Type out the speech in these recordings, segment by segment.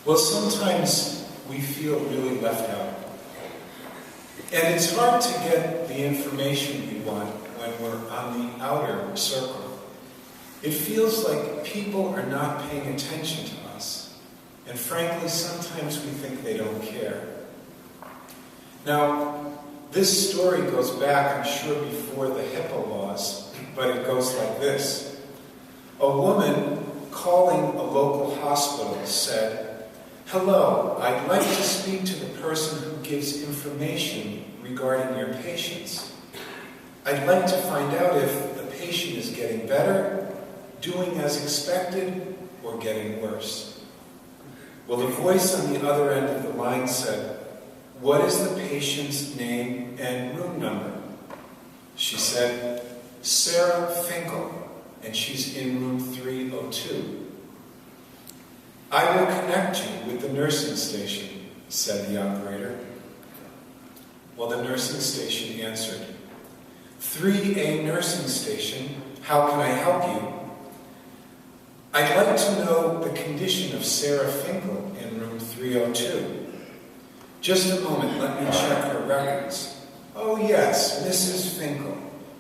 Well, sometimes we feel really left out. And it's hard to get the information we want when we're on the outer circle. It feels like people are not paying attention to us. And frankly, sometimes we think they don't care. Now, this story goes back, I'm sure, before the HIPAA laws, but it goes like this. A woman calling a local hospital said, "Hello, I'd like to speak to the person who gives information regarding your patients. I'd like to find out if the patient is getting better, doing as expected, or getting worse." Well, the voice on the other end of the line said, "What is the patient's name and room number?" She said, "Sarah Finkel, and she's in room 302. "I will connect you with the nursing station," said the operator. Well, the nursing station answered, "3A nursing station, how can I help you?" "I'd like to know the condition of Sarah Finkel in room 302. "Just a moment, let me check her records." "Oh yes, Mrs. Finkel.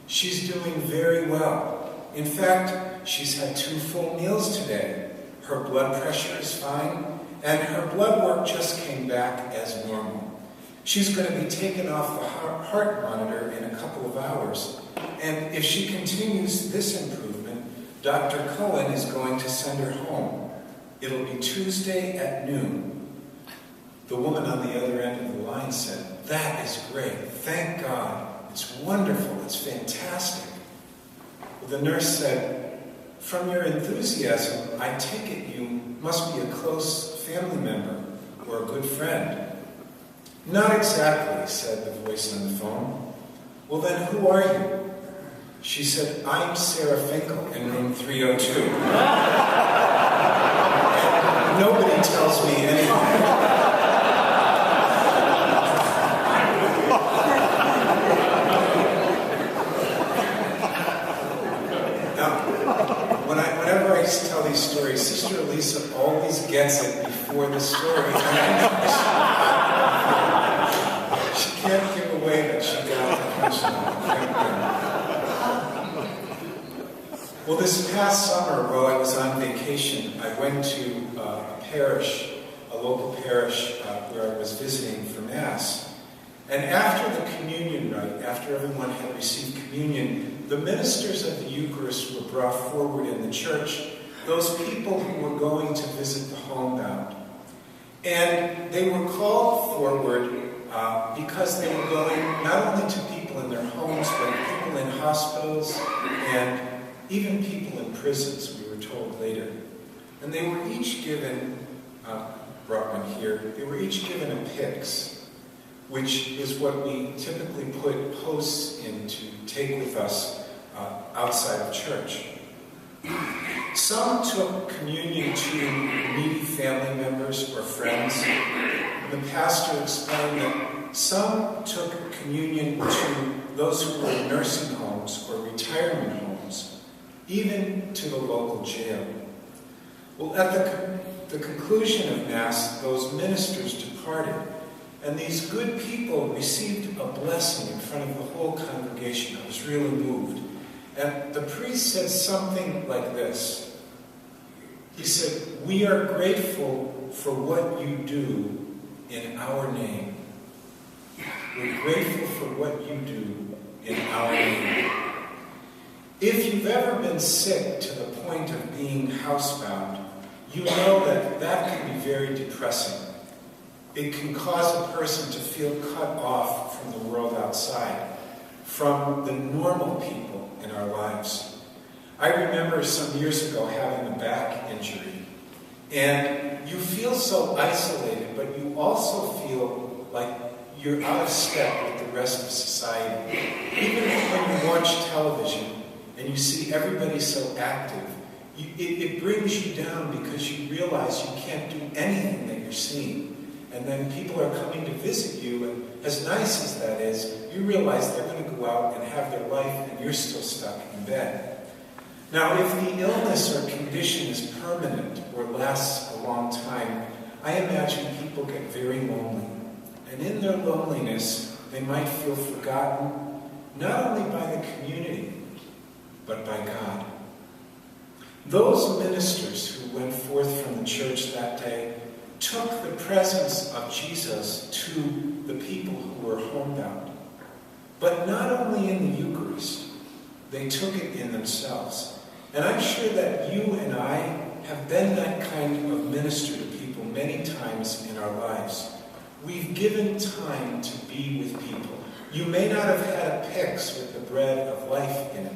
She's doing very well. In fact, she's had 2 full meals today. Her blood pressure is fine, and her blood work just came back as normal. She's going to be taken off the heart monitor in a couple of hours, and if she continues this improvement, Dr. Cohen is going to send her home. It'll be Tuesday at noon." The woman on the other end of the line said, "That is great. Thank God. It's wonderful. It's fantastic." Well, the nurse said, "From your enthusiasm, I take it you must be a close family member or a good friend." "Not exactly," said the voice on the phone. "Well, then who are you?" She said, "I'm Sarah Finkel in room 302. Nobody tells me anything. Whenever I tell these stories, Sister Elisa always gets it before the story ends. She can't give away that she got the punchline. Well, this past summer, while I was on vacation, I went to a local parish where I was visiting for Mass. And after the communion rite, after everyone had received communion, the ministers of the Eucharist were brought forward in the church, those people who were going to visit the homebound. And they were called forward because they were going not only to people in their homes, but people in hospitals and even people in prisons, we were told later. And they were each given, brought one here, they were each given a pyx, which is what we typically put hosts in to take with us outside of church. Some took communion to needy family members or friends. The pastor explained that some took communion to those who were in nursing homes or retirement homes, even to the local jail. Well, at the conclusion of Mass, those ministers departed, and these good people received a blessing in front of the whole congregation. I was really moved. And the priest said something like this. He said, "We are grateful for what you do in our name. We're grateful for what you do in our name." If you've ever been sick to the point of being housebound, you know that that can be very depressing. It can cause a person to feel cut off from the world outside, from the normal people in our lives. I remember some years ago having a back injury, and you feel so isolated, but you also feel like you're out of step with the rest of society. Even when you watch television and you see everybody so active, it brings you down because you realize you can't do anything that you're seeing. And then people are coming to visit you, and as nice as that is, you realize they're going to go out and have their life, and you're still stuck in bed. Now, if the illness or condition is permanent or lasts a long time, I imagine people get very lonely. And in their loneliness, they might feel forgotten, not only by the community, but by God. Those ministers who went forth from the church that day took the presence of Jesus to the people who were homebound. But not only in the Eucharist, they took it in themselves. And I'm sure that you and I have been that kind of minister to people many times in our lives. We've given time to be with people. You may not have had a pyx with the bread of life in it,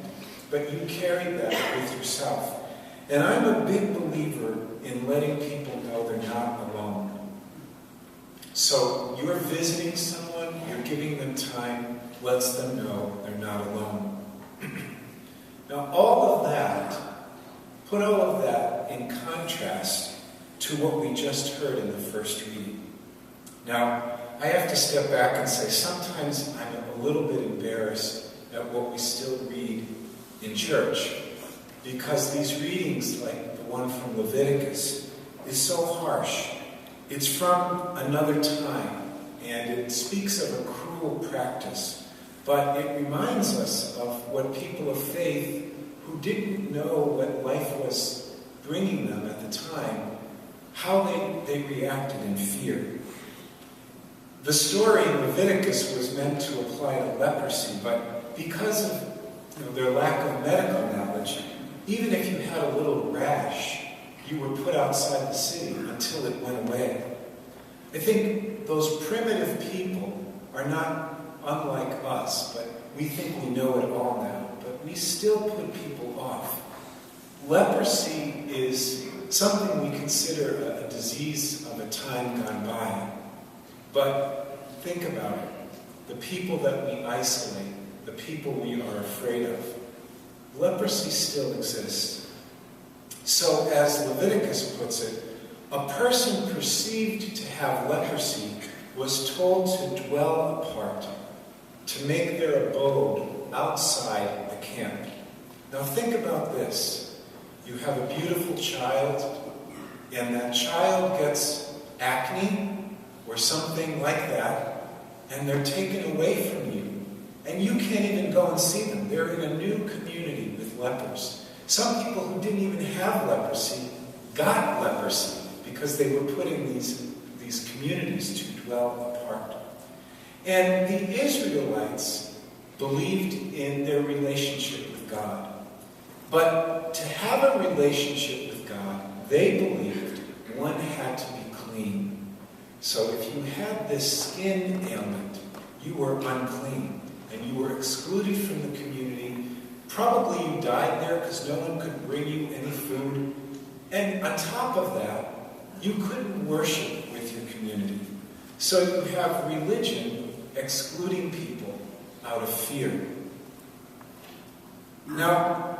but you carried that with yourself. And I'm a big believer in letting people know they're not alone. So you're visiting someone, you're giving them time, lets them know they're not alone. Now put all of that in contrast to what we just heard in the first reading. Now, I have to step back and say sometimes I'm a little bit embarrassed at what we still read in church, because these readings, like the one from Leviticus, is so harsh. It's from another time, and it speaks of a cruel practice, but it reminds us of what people of faith who didn't know what life was bringing them at the time, how they reacted in fear. The story in Leviticus was meant to apply to leprosy, but because of their lack of medical knowledge, even if you had a little rash, you were put outside the city until it went away. I think those primitive people are not unlike us, but we think we know it all now. But we still put people off. Leprosy is something we consider a disease of a time gone by. But think about it. The people that we isolate, the people we are afraid of, leprosy still exists. So, as Leviticus puts it, a person perceived to have leprosy was told to dwell apart, to make their abode outside the camp. Now think about this. You have a beautiful child, and that child gets acne or something like that, and they're taken away from you. And you can't even go and see them. They're in a new community with lepers. Some people who didn't even have leprosy got leprosy because they were put in these communities to dwell apart. And the Israelites believed in their relationship with God. But to have a relationship with God, they believed one had to be clean. So if you had this skin ailment, you were unclean, and you were excluded from the community. Probably you died there because no one could bring you any food. And on top of that, you couldn't worship with your community. So you have religion excluding people out of fear. Now,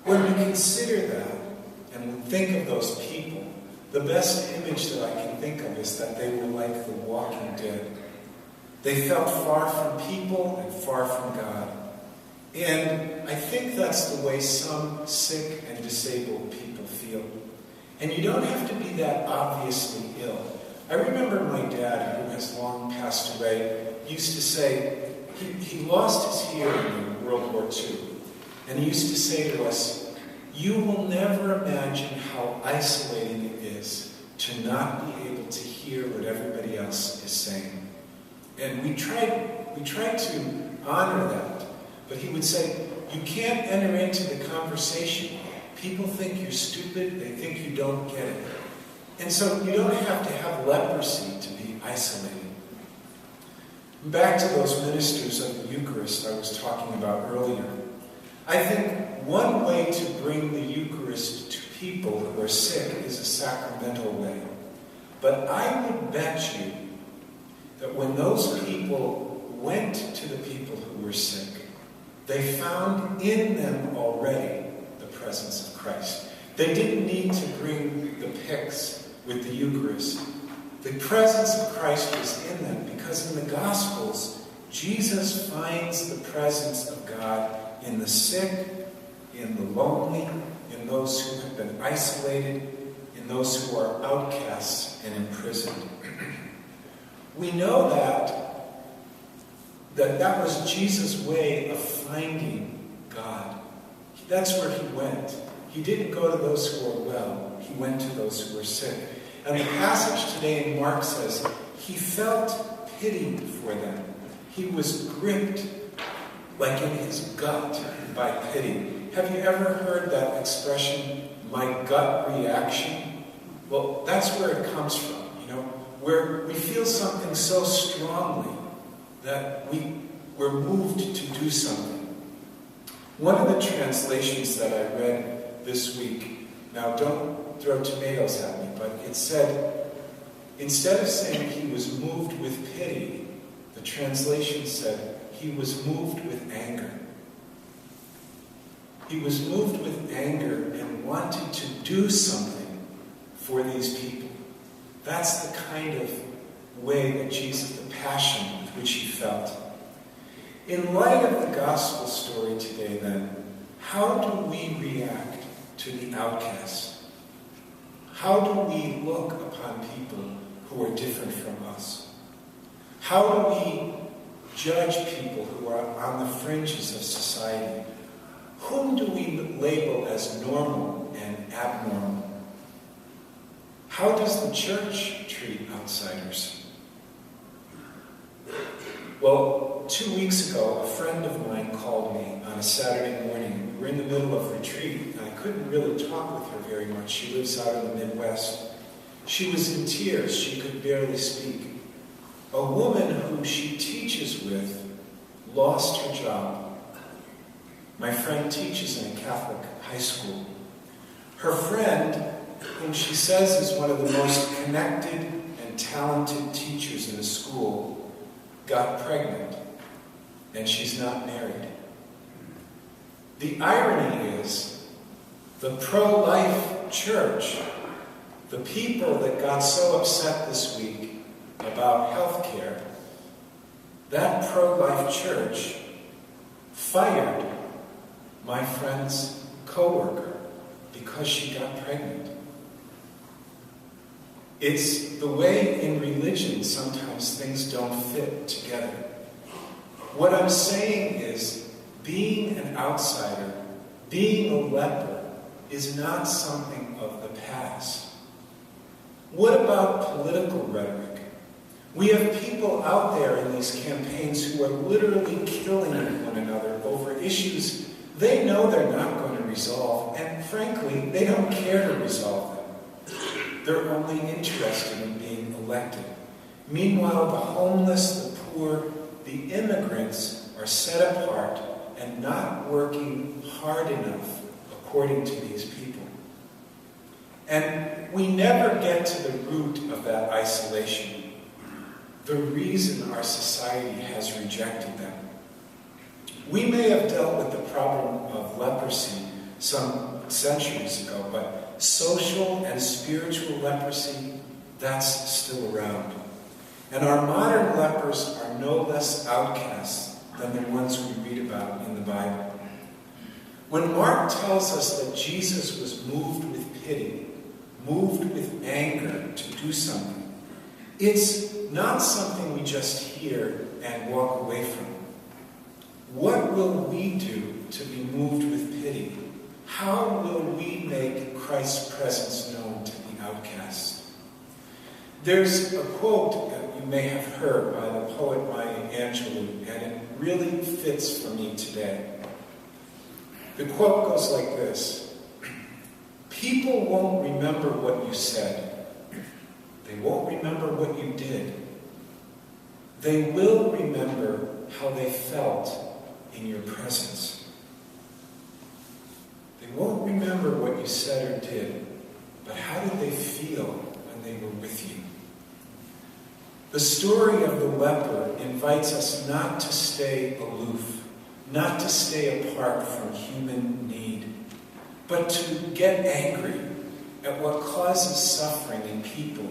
when we consider that, and we think of those people, the best image that I can think of is that they were like the walking dead. They felt far from people and far from God. And I think that's the way some sick and disabled people feel. And you don't have to be that obviously ill. I remember my dad, who has long passed away, used to say, he lost his hearing in World War II. And he used to say to us, "You will never imagine how isolating it is to not be able to hear what everybody else is saying." And we tried to honor that. But he would say, you can't enter into the conversation. People think you're stupid. They think you don't get it. And so you don't have to have leprosy to be isolated. Back to those ministers of the Eucharist I was talking about earlier. I think one way to bring the Eucharist to people who are sick is a sacramental way. But I would bet you that when those people went to the people who were sick, they found in them already the presence of Christ. They didn't need to bring the pyx with the Eucharist. The presence of Christ was in them because in the Gospels, Jesus finds the presence of God in the sick, in the lonely, in those who have been isolated, in and those who are outcasts and imprisoned. We know that was Jesus' way of finding God. That's where he went. He didn't go to those who were well. He went to those who were sick. And the passage today in Mark says he felt pity for them. He was gripped, like in his gut, by pity. Have you ever heard that expression, my gut reaction? Well, that's where it comes from, where we feel something so strongly that we're moved to do something. One of the translations that I read this week, now don't throw tomatoes at me, but it said, instead of saying he was moved with pity, the translation said he was moved with anger. He was moved with anger and wanted to do something for these people. That's the kind of way that Jesus, the passion with which he felt. In light of the gospel story today, then, how do we react to the outcast? How do we look upon people who are different from us? How do we judge people who are on the fringes of society? Whom do we label as normal and abnormal? How does the church treat outsiders? Well, 2 weeks ago, a friend of mine called me on a Saturday morning. We were in the middle of retreat, and I couldn't really talk with her very much. She lives out in the Midwest. She was in tears. She could barely speak. A woman who she teaches with lost her job. My friend teaches in a Catholic high school. Her friend, whom she says is one of the most connected and talented teachers in the school, got pregnant, and she's not married. The irony is, the pro-life church, the people that got so upset this week about health care, that pro-life church fired my friend's co-worker because she got pregnant. It's the way in religion sometimes things don't fit together. What I'm saying is, being an outsider, being a leper, is not something of the past. What about political rhetoric? We have people out there in these campaigns who are literally killing one another over issues they know they're not going to resolve, and frankly, they don't care to resolve them. They're only interested in being elected. Meanwhile, the homeless, the poor, the immigrants are set apart and not working hard enough according to these people. And we never get to the root of that isolation, the reason our society has rejected them. We may have dealt with the problem of leprosy some centuries ago, but social and spiritual leprosy, that's still around. And our modern lepers are no less outcasts than the ones we read about in the Bible. When Mark tells us that Jesus was moved with pity, moved with anger to do something, it's not something we just hear and walk away from. What will we do to be moved with pity? How will we make Christ's presence known to the outcasts? There's a quote that you may have heard by the poet Maya Angelou, and it really fits for me today. The quote goes like this: "People won't remember what you said. They won't remember what you did. They will remember how they felt in your presence." They won't remember what you said or did, but how did they feel when they were with you? The story of the leper invites us not to stay aloof, not to stay apart from human need, but to get angry at what causes suffering in people,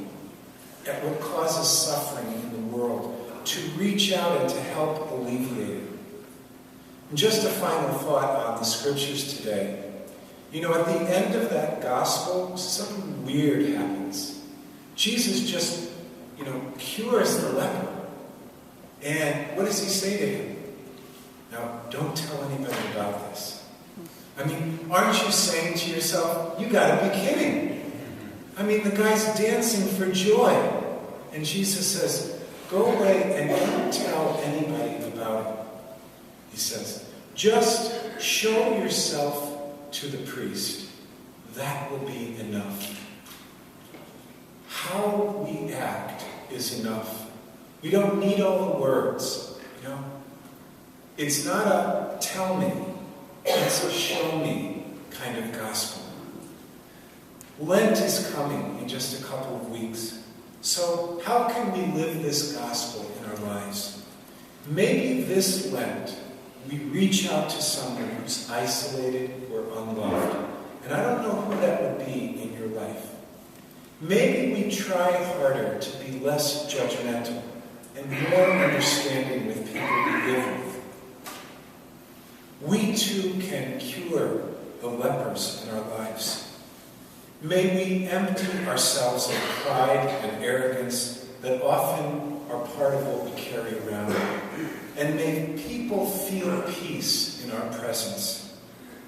at what causes suffering in the world, to reach out and to help alleviate it. And just a final thought on the scriptures today. You know, at the end of that gospel, something weird happens. Jesus just, cures the leper. And what does he say to him? Now, don't tell anybody about this. I mean, aren't you saying to yourself, you gotta be kidding. I mean, the guy's dancing for joy. And Jesus says, go away and don't tell anybody about it. He says, just show yourself to the priest. That will be enough. How we act is enough. We don't need all the words, It's not a tell me, it's a show me kind of gospel. Lent is coming in just a couple of weeks. So how can we live this gospel in our lives? Maybe this Lent we reach out to someone who's isolated or unloved. And I don't know who that would be in your life. Maybe we try harder to be less judgmental and more understanding with people we live with. We too can cure the lepers in our lives. May we empty ourselves of pride and arrogance that often are part of what we carry around. And may people feel peace in our presence,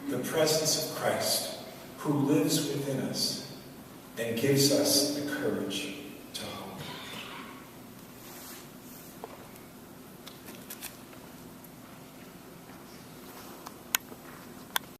the presence of Christ, who lives within us and gives us the courage